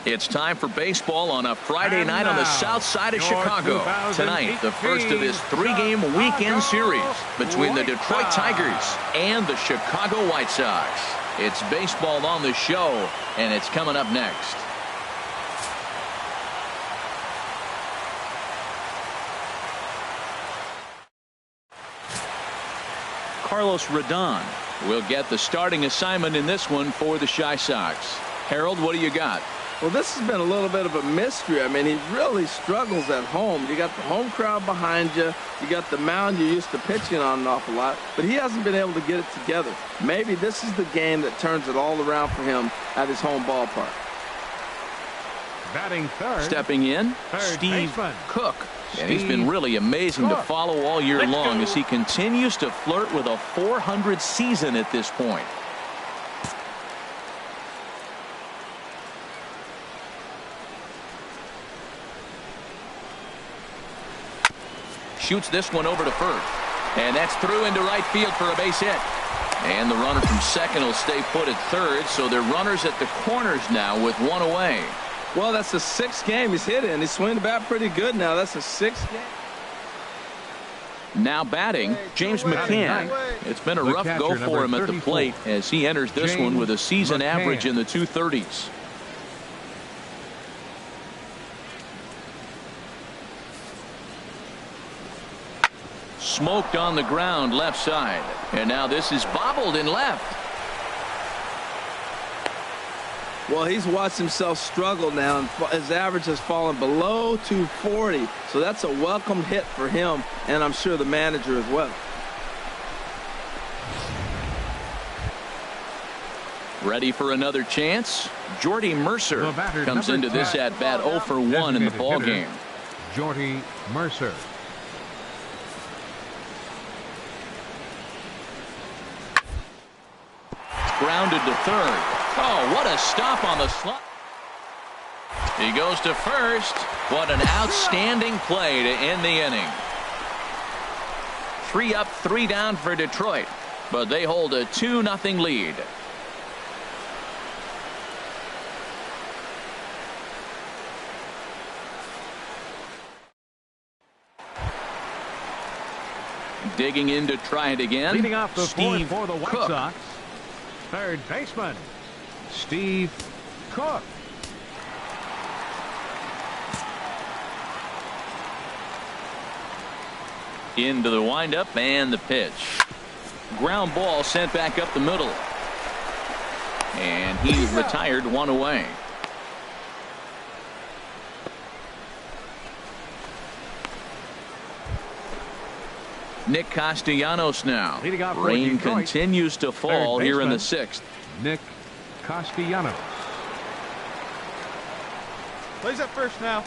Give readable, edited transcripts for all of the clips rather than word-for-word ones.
It's time for baseball on a Friday night on the south side of Chicago. Tonight, the first of this three-game weekend series between the Detroit Tigers and the Chicago White Sox. It's baseball on the show, and it's coming up next. Carlos Rodon will get the starting assignment in this one for the Chi Sox. Harold, what do you got? Well, this has been a little bit of a mystery. I mean, he really struggles at home. You got the home crowd behind you. You got the mound you're used to pitching on an awful lot. But he hasn't been able to get it together. Maybe this is the game that turns it all around for him at his home ballpark. Batting third. Stepping in, Steve Cook. And he's been really amazing to follow all year long as he continues to flirt with a .400 season at this point. Shoots this one over to first. And that's through into right field for a base hit. And the runner from second will stay put at third, so they're runners at the corners now with one away. Well, that's the sixth game he's hit in. He's swinging the bat pretty good now. That's the sixth game. Now batting, James McCann. It's been a rough go for him at the plate as he enters this one with a season average in the 230s. Smoked on the ground left side. And now this is bobbled in left. Well, he's watched himself struggle now, and his average has fallen below 240. So that's a welcome hit for him, and I'm sure the manager as well. Ready for another chance? Jordy Mercer comes into this at bat 0 for 1 in the ball game. Jordy Mercer. Grounded to third. Oh, what a stop on the slot. He goes to first. What an outstanding play to end the inning. 3 up, 3 down for Detroit, but they hold a 2-0 lead. Digging in to try it again. Leading off the Steve for the White Cook. Sox. Third baseman, Steve Cook. Into the windup and the pitch. Ground ball sent back up the middle. And he's retired, 1 away. Nick Castellanos now. Rain continues to fall here in the 6th. Nick Castellanos. Plays up first now.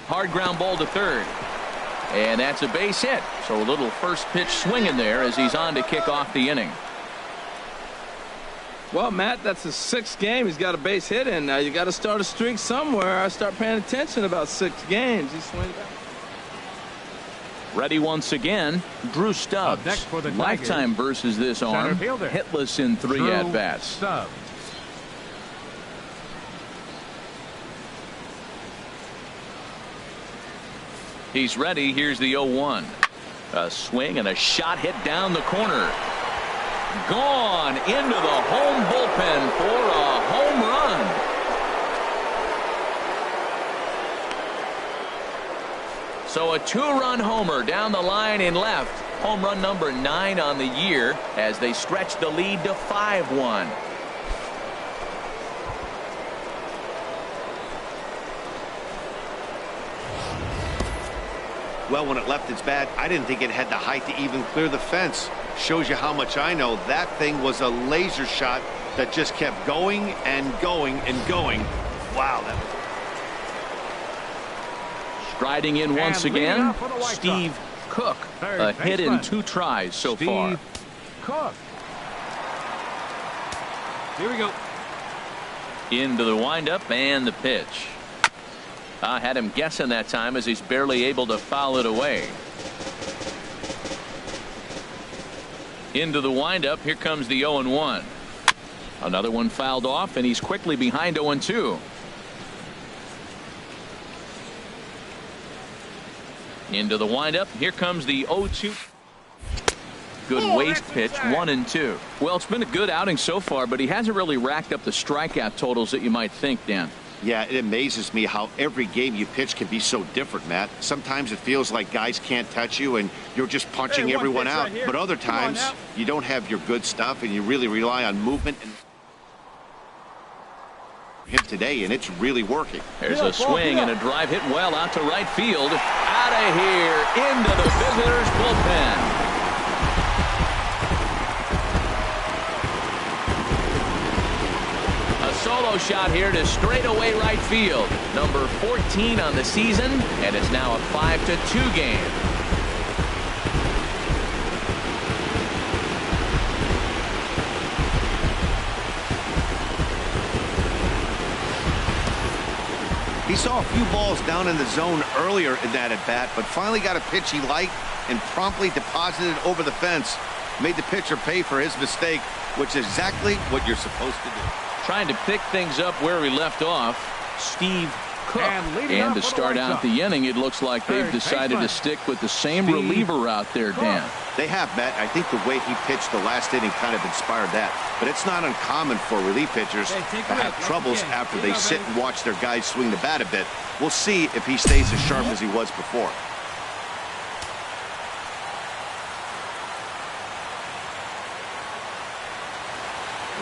Hard ground ball to third. And that's a base hit. So a little first pitch swing in there as he's on to kick off the inning. Well, Matt, that's his 6th game. He's got a base hit in now. You got to start a streak somewhere. I start paying attention about 6 games. He's swinging back. Ready once again, Drew Stubbs. Next for the Lifetime versus this arm. Hitless in 3 at-bats. Stubbs. He's ready. Here's the 0-1. A swing and a shot hit down the corner. Gone into the home bullpen for a home run. So a 2-run homer down the line in left. Home run number 9 on the year as they stretch the lead to 5-1. Well, when it left its bat, I didn't think it had the height to even clear the fence. Shows you how much I know. That thing was a laser shot that just kept going and going and going. Wow. That was... Striding in once again, Steve Cook. A hit in 2 tries so far. Cook. Here we go. Into the windup and the pitch. Had him guessing that time as he's barely able to foul it away. Into the windup. Here comes the 0-1. Another one fouled off, and he's quickly behind 0-2. Into the windup. Here comes the 0-2. Good waist pitch, 1-2. Well, it's been a good outing so far, but he hasn't really racked up the strikeout totals that you might think, Dan. Yeah, it amazes me how every game you pitch can be so different, Matt. Sometimes it feels like guys can't touch you and you're just punching everyone out. Right, but other times you don't have your good stuff and you really rely on movement and him today, and it's really working. There's a swing and a drive hit well out to right field. Out of here into the visitors' bullpen. Solo shot here to straightaway right field. Number 14 on the season, and it's now a 5-2 game. He saw a few balls down in the zone earlier in that at bat, but finally got a pitch he liked and promptly deposited it over the fence. Made the pitcher pay for his mistake, which is exactly what you're supposed to do. Trying to pick things up where we left off, Steve Cook. And to start out the inning, it looks like they've decided to stick with the same reliever out there, Dan. They have, Matt. I think the way he pitched the last inning kind of inspired that. But it's not uncommon for relief pitchers to have troubles after they sit and watch their guys swing the bat a bit. We'll see if he stays as sharp as he was before.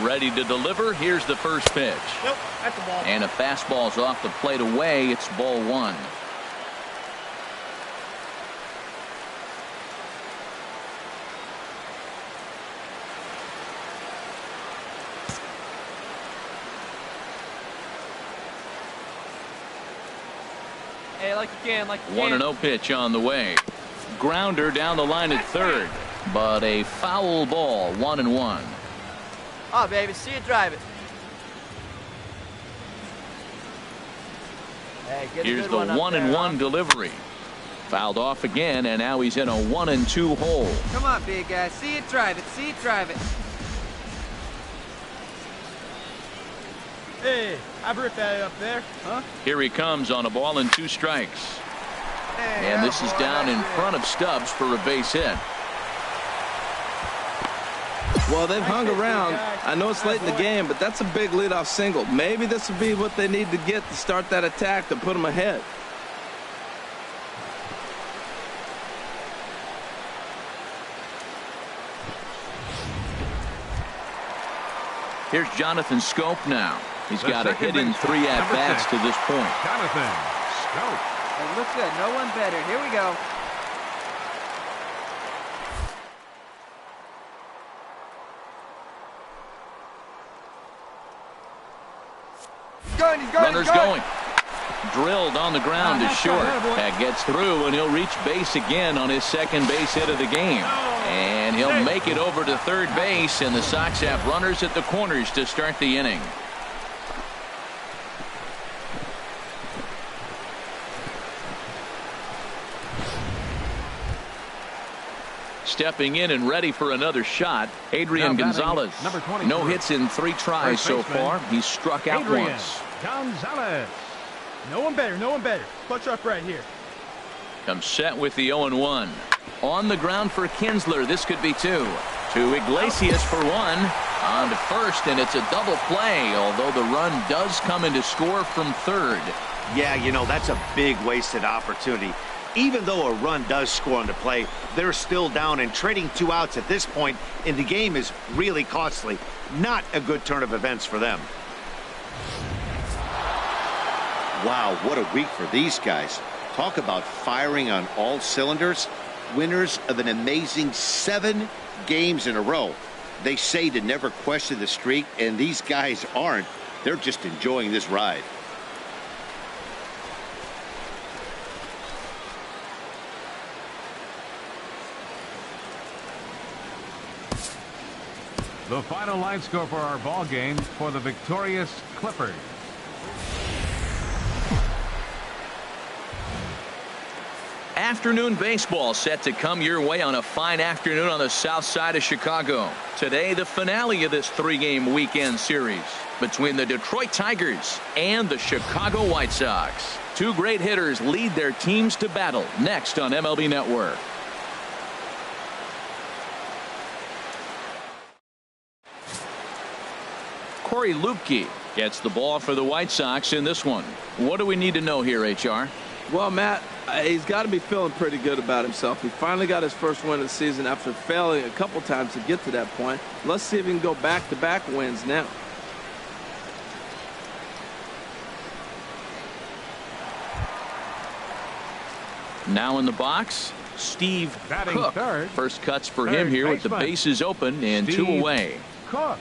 Ready to deliver. Here's the first pitch. Nope, that's a ball. And a fastball's off the plate away. It's ball one. Hey, like you can, like you can. 1-0 pitch on the way. Grounder down the line at third, but a foul ball. 1-1. Oh, baby, see it, drive it. Hey, here's the 1-1 delivery. Fouled off again, and now he's in a 1-2 hole. Come on, big guy. See it, drive it. See it, drive it. Hey, I've ripped that up there. Huh? Here he comes on a ball and 2 strikes. Hey, and this is down in front of Stubbs for a base hit. Well, they've hung around. I know it's late in the game, but that's a big leadoff single. Maybe this will be what they need to get to start that attack to put them ahead. Here's Jonathan Scope now. He's got a hit in 3 at-bats to this point. Jonathan Scope. It looks good. No one better. Here we go. Runner's going. Drilled on the ground to short. That gets through, and he'll reach base again on his second base hit of the game. And he'll make it over to third base, and the Sox have runners at the corners to start the inning. Stepping in and ready for another shot, Adrian Gonzalez. No hits in 3 tries so far. He's struck out once. Gonzalez. No one better. No one better. Clutch up right here. Comes set with the 0-1. On the ground for Kinsler. This could be 2. To Iglesias for 1. On to first, and it's a double play, although the run does come in to score from third. Yeah, you know, that's a big wasted opportunity. Even though a run does score on the play, they're still down, and trading 2 outs at this point in the game is really costly. Not a good turn of events for them. Wow, what a week for these guys. Talk about firing on all cylinders. Winners of an amazing 7 games in a row. They say to never question the streak, and these guys aren't. They're just enjoying this ride. The final line score for our ball game for the victorious Clippers. Afternoon baseball set to come your way on a fine afternoon on the south side of Chicago. Today, the finale of this three-game weekend series between the Detroit Tigers and the Chicago White Sox. Two great hitters lead their teams to battle next on MLB Network. Corey Lupke gets the ball for the White Sox in this one. What do we need to know here, HR? Well, Matt, he's got to be feeling pretty good about himself. He finally got his first win of the season after failing a couple times to get to that point. Let's see if he can go back-to-back wins now. Now in the box, Steve Cook. Third. First cuts for him here with the bases open and Steve 2 away. Cook.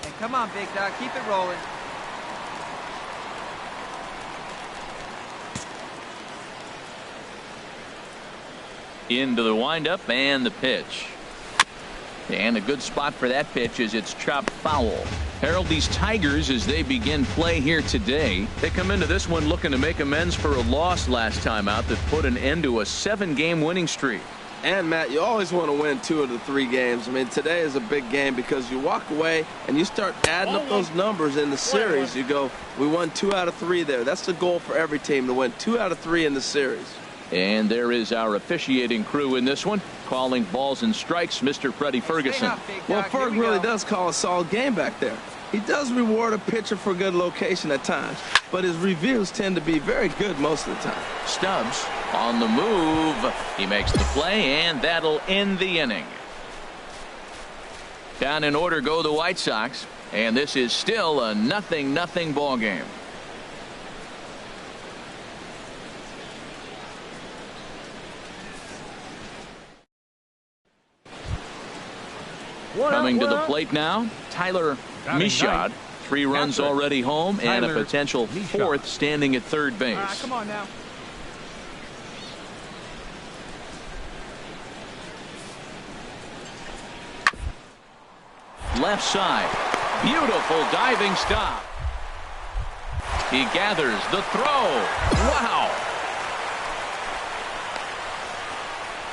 Hey, come on, big dog. Keep it rolling. Into the windup and the pitch. And a good spot for that pitch as it's chopped foul. Harold, these Tigers, as they begin play here today, they come into this one looking to make amends for a loss last time out that put an end to a 7-game winning streak. And, Matt, you always want to win 2 of the 3 games. I mean, today is a big game because you walk away and you start adding up those numbers in the series. You go, we won 2 out of 3 there. That's the goal for every team, to win 2 out of 3 in the series. And there is our officiating crew in this one, calling balls and strikes, Mr. Freddie Ferguson. Well, Ferg really does call a solid game back there. He does reward a pitcher for good location at times, but his reviews tend to be very good most of the time. Stubbs on the move. He makes the play, and that'll end the inning. Down in order go the White Sox, and this is still a 0-0 ball game. Coming to the plate now, Tyler Michaud. 3 runs already home and a potential 4th standing at third base. Come on now. Left side. Beautiful diving stop. He gathers the throw. Wow.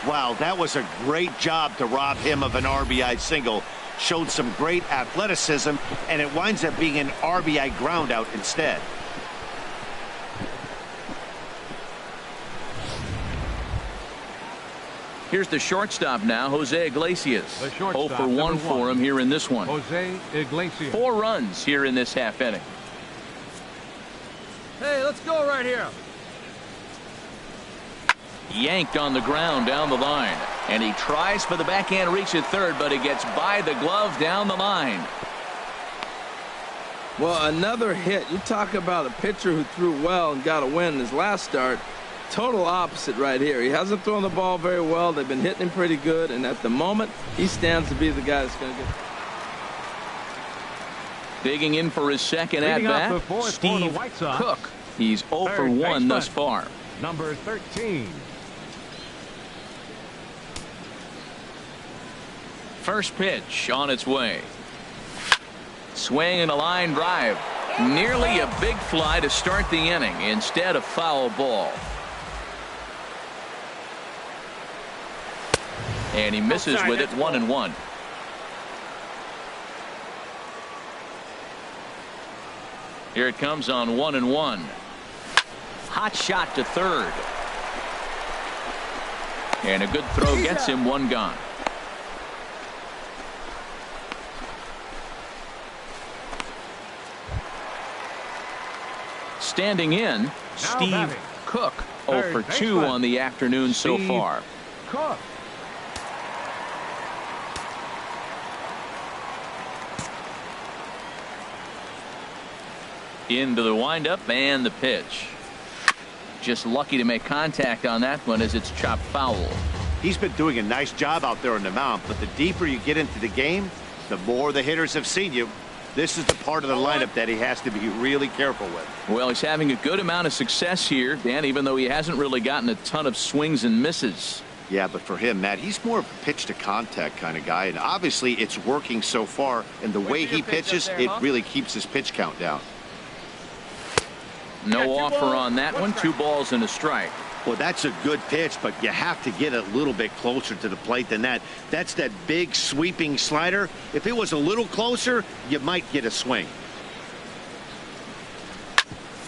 Wow, that was a great job to rob him of an RBI single. Showed some great athleticism, and it winds up being an RBI ground out instead. Here's the shortstop now, Jose Iglesias. 0 for 1 for him here in this one. Jose Iglesias. 4 runs here in this half inning. Hey, let's go right here. Yanked on the ground down the line, and he tries for the backhand reach at third, but he gets by the glove down the line. Well, another hit. You talk about a pitcher who threw well and got a win in his last start. Total opposite right here. He hasn't thrown the ball very well. They've been hitting him pretty good, and at the moment, he stands to be the guy that's going to get. Digging in for his second at-bat, Steve Cook. He's 0 for 1 thus far. Number 13. First pitch on its way. Swing and a line drive. Nearly a big fly to start the inning. Instead, a foul ball. And he misses with it, 1-1. Here it comes on 1-1. Hot shot to third. And a good throw gets him 1 gone. Standing in, Steve Cook, 0 for 2 on the afternoon so far. Cook. Into the windup and the pitch. Just lucky to make contact on that one as it's chopped foul. He's been doing a nice job out there on the mound, but the deeper you get into the game, the more the hitters have seen you. This is the part of the lineup that he has to be really careful with. Well, he's having a good amount of success here, Dan, even though he hasn't really gotten a ton of swings and misses. Yeah, but for him, Matt, he's more of a pitch to contact kind of guy, and obviously it's working so far, and the way he pitches, it really keeps his pitch count down. No offer on that one. 2 balls and a strike. Well, that's a good pitch, but you have to get a little bit closer to the plate than that. That's that big sweeping slider. If it was a little closer, you might get a swing.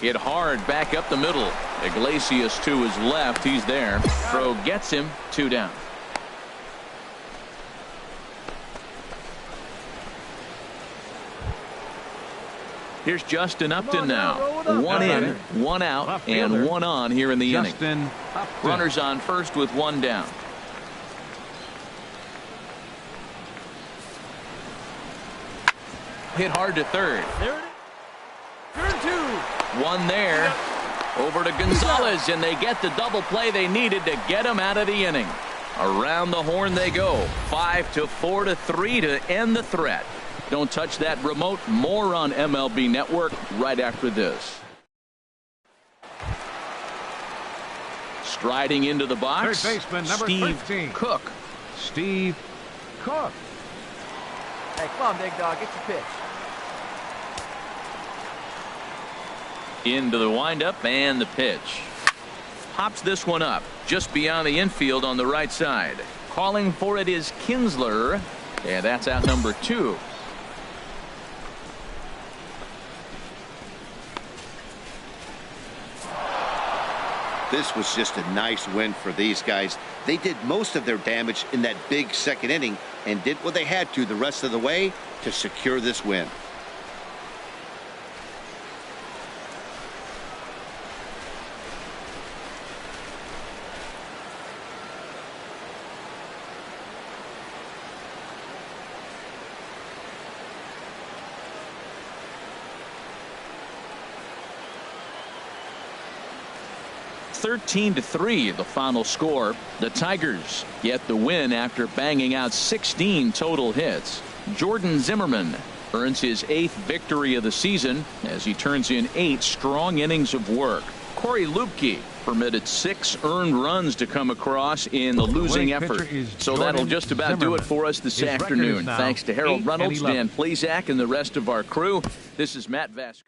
Hit hard back up the middle. Iglesias to his left. He's there. Throw gets him. 2 down. Here's Justin Upton now. 1 in, 1 out, and 1 on here in the inning. Runners on first with 1 down. Hit hard to third. There it is. Turn 2. 1 there. Over to Gonzalez, and they get the double play they needed to get him out of the inning. Around the horn they go. 5-4 to 3 to end the threat. Don't touch that remote. More on MLB Network right after this. Striding into the box, Third baseman, number Steve 13. Cook. Steve Cook. Hey, come on, big dog. Get your pitch. Into the windup and the pitch. Pops this one up just beyond the infield on the right side. Calling for it is Kinsler. And that's out number 2. This was just a nice win for these guys. They did most of their damage in that big second inning and did what they had to the rest of the way to secure this win. (13-3) the final score. The Tigers get the win after banging out 16 total hits. Jordan Zimmerman earns his 8th victory of the season as he turns in 8 strong innings of work. Corey Lupke permitted 6 earned runs to come across in the losing effort. So that'll just about do it for us this afternoon. Thanks to Harold Reynolds, Dan Plezak, and the rest of our crew. This is Matt Vasquez.